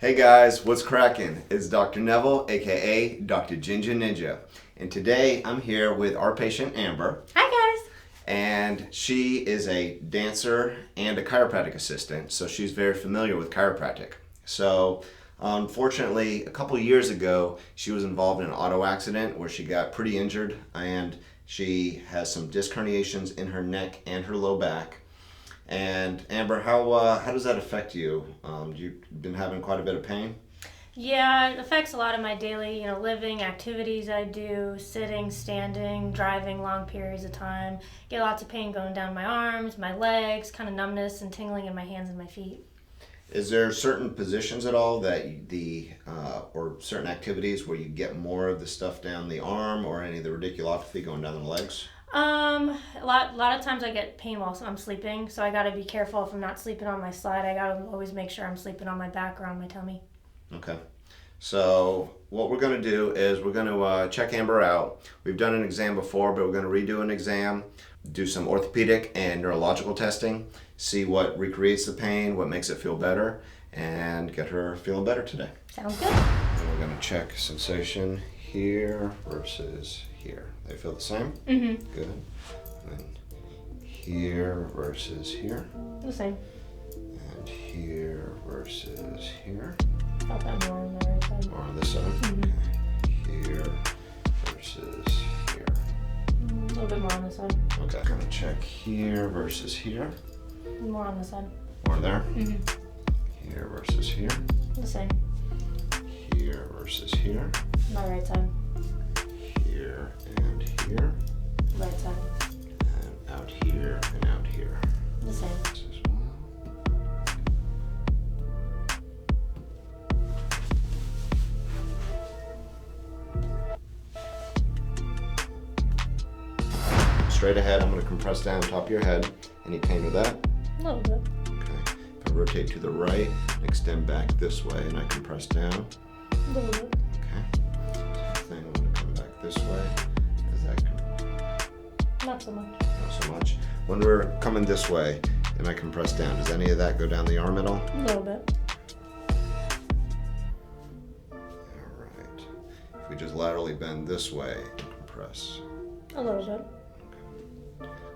Hey guys, what's cracking? It's Dr. Nevel, aka Dr. Ginger Ninja. And today I'm here with our patient Amber. Hi guys. And she is a dancer and a chiropractic assistant, so she's very familiar with chiropractic. So unfortunately, a couple years ago, she was involved in an auto accident where she got pretty injured, and she has some disc herniations in her neck and her low back. And Amber, how does that affect you? You've been having quite a bit of pain? Yeah, it affects a lot of my daily, living activities I do, sitting, standing, driving long periods of time. Get lots of pain going down my arms, my legs, kind of numbness and tingling in my hands and my feet. Is there certain positions at all that or certain activities where you get more of the stuff down the arm or any of the radiculopathy going down the legs? A lot of times I get pain while I'm sleeping, so I gotta be careful if I'm not sleeping on my side. I gotta always make sure I'm sleeping on my back or on my tummy. Okay. So what we're going to do is we're going to check Amber out. We've done an exam before, but we're going to redo an exam, do some orthopedic and neurological testing, see what recreates the pain, what makes it feel better, and get her feeling better today. Sounds good. And we're going to check sensation here versus here. They feel the same? Mm-hmm. Good. And then here versus here. The same. And here versus here. Felt that more on the right side. More on this side. Mm-hmm. Okay. Here versus here. A little bit more on this side. Okay. Gonna check here versus here. More on this side. More there. Mm-hmm. Here versus here. The same. Here versus here. My right side. Here and here. Right side. And out here and out here. The same. This is one. Straight ahead, I'm going to compress down top of your head. Any pain with that? A little bit. Okay. If I rotate to the right, extend back this way, and I compress down. A little bit. Okay. Same thing, I'm going to come back this way. Is that Not so much. not so much? When we're coming this way, and I compress down, does any of that go down the arm at all? A little bit. All right. If we just laterally bend this way and compress. A little bit.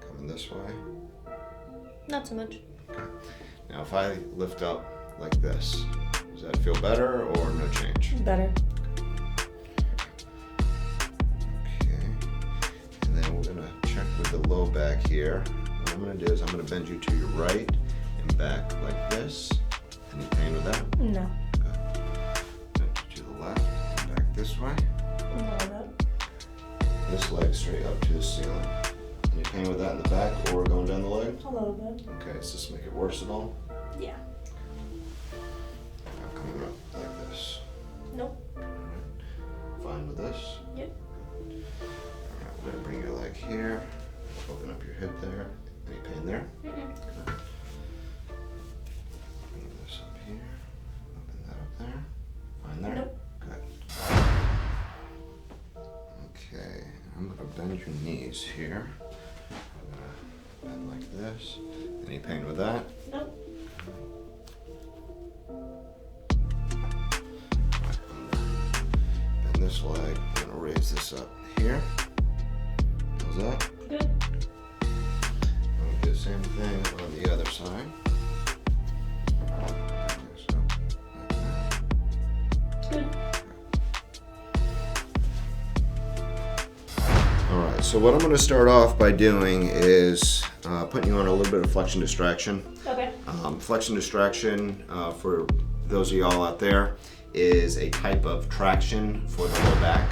Coming this way. Not so much. Okay. Now if I lift up like this, does that feel better or no change? Better. Okay. And then we're gonna check with the low back here. What I'm gonna do is I'm gonna bend you to your right and back like this. Any pain with that? No. Okay. Bend you to the left and back this way. A little bit. This leg straight up to the ceiling. Any pain with that in the back or going down the leg? A little bit. Okay, does this make it worse at all? Yeah. I'm coming up like this. Nope. Alright. Fine with this? Yep. Alright, we're gonna bring your leg here. Open up your hip there. Any pain there? Mm-mm. Good. Bring this up here. Open that up there. Fine there? Nope. Good. Okay, I'm gonna bend your knees here. I'm gonna bend like this. Any pain with that? Nope. Right, I'm gonna bend this leg. I'm gonna raise this up here. How's that? Good. I'm gonna do the same thing on the other side. Bring this up like that. Good. Alright, so what I'm going to start off by doing is putting you on a little bit of flexion distraction. Okay. Flexion distraction, for those of y'all out there, is a type of traction for the low back.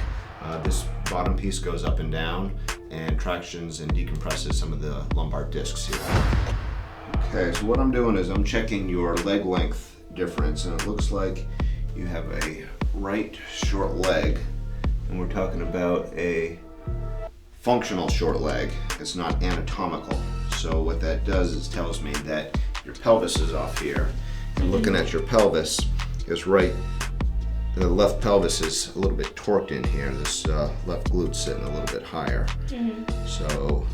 This bottom piece goes up and down and tractions and decompresses some of the lumbar discs here. Okay, so what I'm doing is I'm checking your leg length difference, and it looks like you have a right short leg, and we're talking about a functional short leg. It's not anatomical. So what that does is tells me that your pelvis is off here. And looking at your pelvis is right, the left pelvis is a little bit torqued in here. This left glute's sitting a little bit higher. So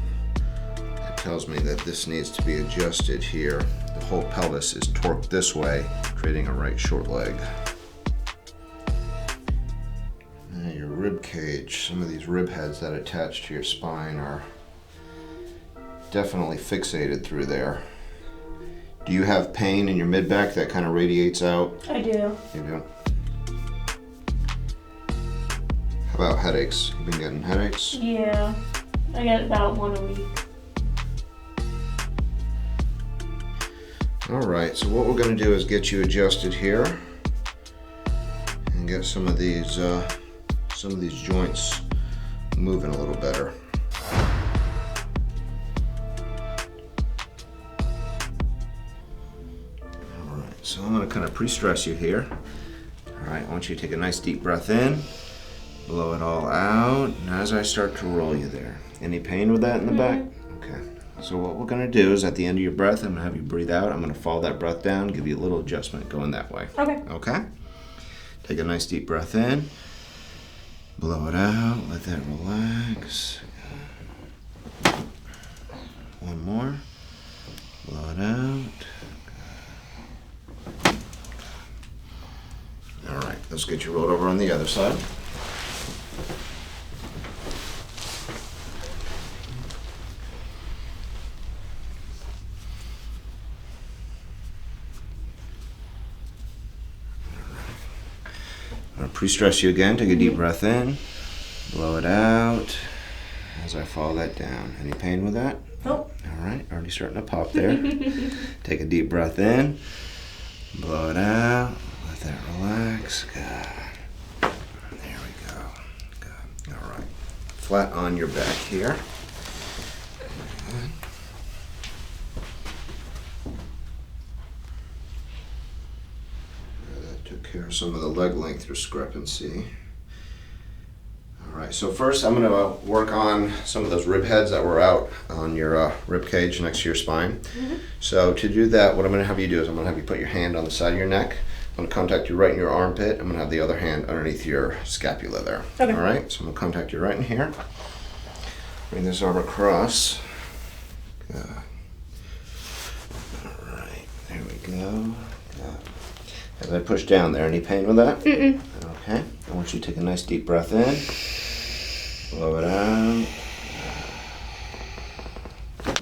that tells me that this needs to be adjusted here. The whole pelvis is torqued this way, creating a right short leg. cage. Some of these rib heads that attach to your spine are definitely fixated through there. Do you have pain in your mid-back that kind of radiates out? I do. You do? How about headaches? You been getting headaches? Yeah, I get about one a week. All right, so what we're going to do is get you adjusted here and get some of these joints moving a little better. All right, so I'm going to kind of pre-stress you here. All right, I want you to take a nice deep breath in, blow it all out, and as I start to roll you there. Any pain with that in the back? Okay. So what we're going to do is at the end of your breath, I'm going to have you breathe out. I'm going to follow that breath down, give you a little adjustment going that way. Okay. Okay? Take a nice deep breath in. Blow it out. Let that relax. One more. Blow it out. All right. Let's get you rolled over on the other side. I'm going to pre-stress you again. Take a deep breath in. Blow it out as I follow that down. Any pain with that? Nope. All right. Already starting to pop there. Take a deep breath in. Blow it out. Let that relax. Good. There we go. Good. All right. Flat on your back here. Good. Took care of some of the leg length discrepancy. All right, so first I'm going to work on some of those rib heads that were out on your rib cage next to your spine. So to do that, what I'm going to have you do is I'm going to have you put your hand on the side of your neck. I'm going to contact you right in your armpit. I'm going to have the other hand underneath your scapula there. Okay. All right, so I'm going to contact you right in here. Bring this arm across. Good. All right, there we go. Good. As I push down there, any pain with that? Mm-mm. Okay. I want you to take a nice deep breath in. Blow it out. Good.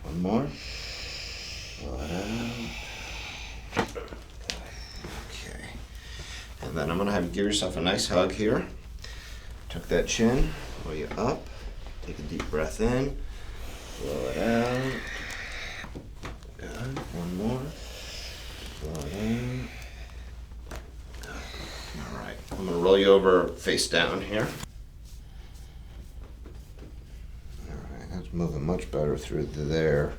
One more. Blow it out. Okay. And then I'm going to have you give yourself a nice hug here. Tuck that chin. Blow you up. Take a deep breath in. Blow it out. Good. One more. Blow it out. All right, I'm going to roll you over face down here. All right, that's moving much better through there.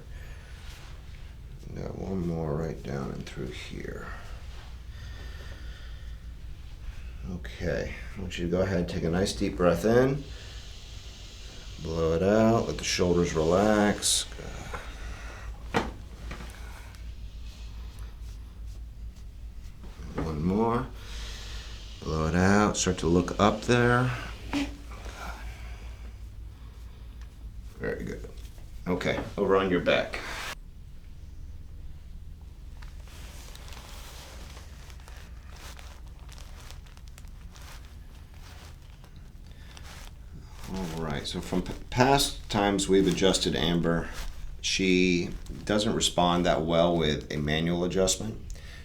Got one more right down and through here. Okay, I want you to go ahead and take a nice deep breath in. Blow it out, let the shoulders relax. One more. Blow it out. Start to look up there. Very good. Okay, over on your back. All right, so from past times we've adjusted Amber, she doesn't respond that well with a manual adjustment.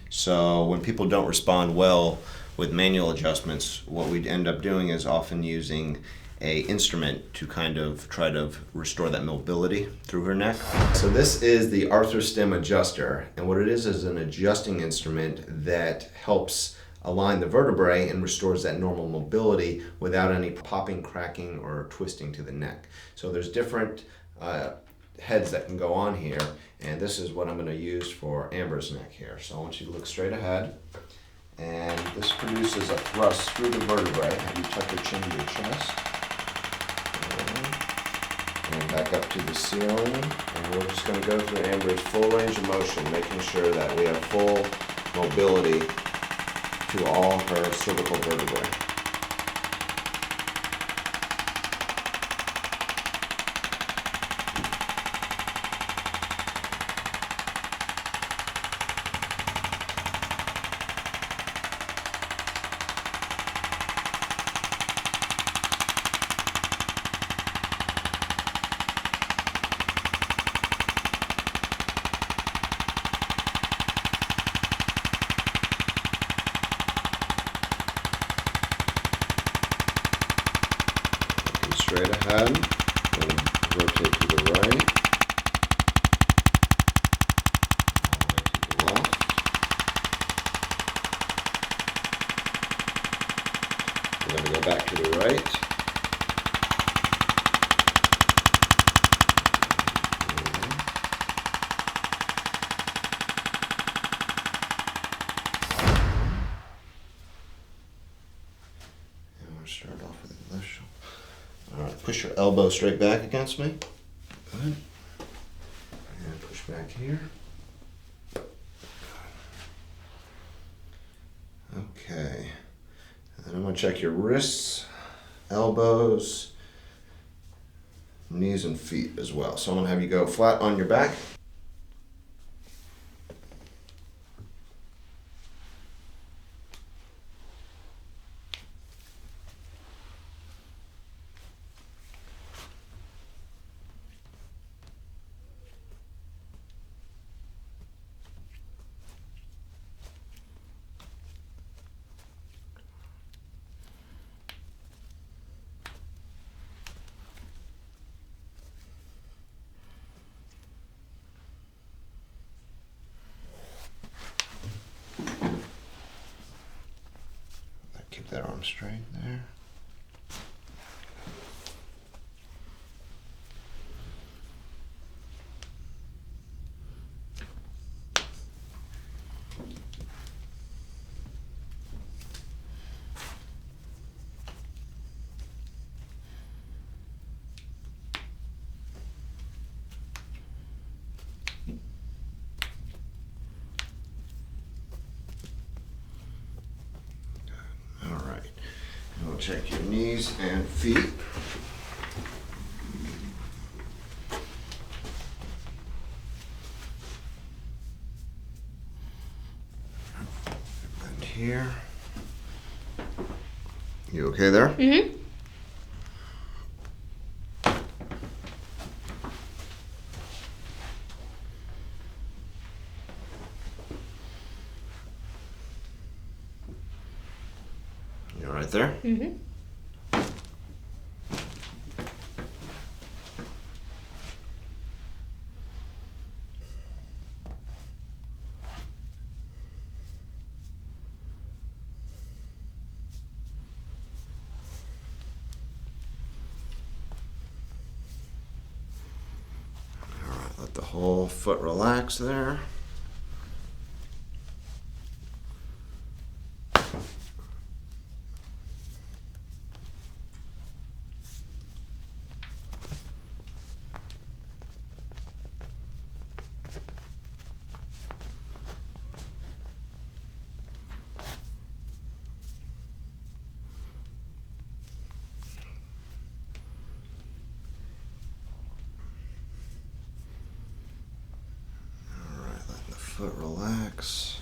So when people don't respond well with manual adjustments, what we end up doing is often using a instrument to kind of try to restore that mobility through her neck. So this is the ArthroStim adjuster, and what it is an adjusting instrument that helps align the vertebrae and restores that normal mobility without any popping, cracking, or twisting to the neck. So there's different heads that can go on here, and this is what I'm going to use for Amber's neck here. So I want you to look straight ahead, and this produces a thrust through the vertebrae. Have you tuck your chin to your chest, and back up to the ceiling, and we're just going to go through Amber's full range of motion, making sure that we have full mobility to all her cervical vertebrae. straight ahead. We're going to rotate to the right. All the way to the left. We're going to go back to the right. Start off with the left shoulder. All right, push your elbow straight back against me. Good. And push back here. Okay. And then I'm going to check your wrists, elbows, knees, and feet as well. So I'm going to have you go flat on your back. Keep that arm straight there. We'll check your knees and feet. And here. You okay there? Mm-hmm. You all right there? Mm-hmm. All right, let the whole foot relax there. Foot relax.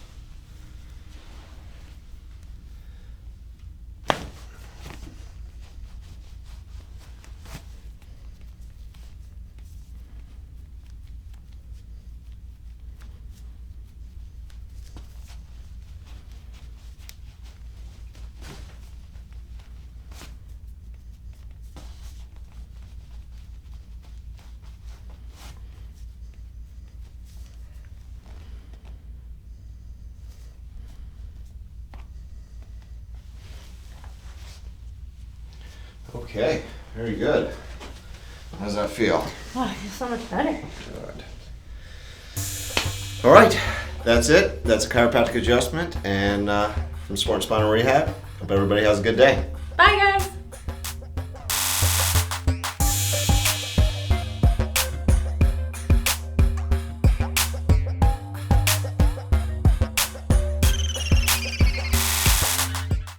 Okay, very good. How does that feel? Oh, I feel so much better. Good. All right, that's it. That's a chiropractic adjustment and from Sport and Spinal Rehab. Hope everybody has a good day. Bye, guys.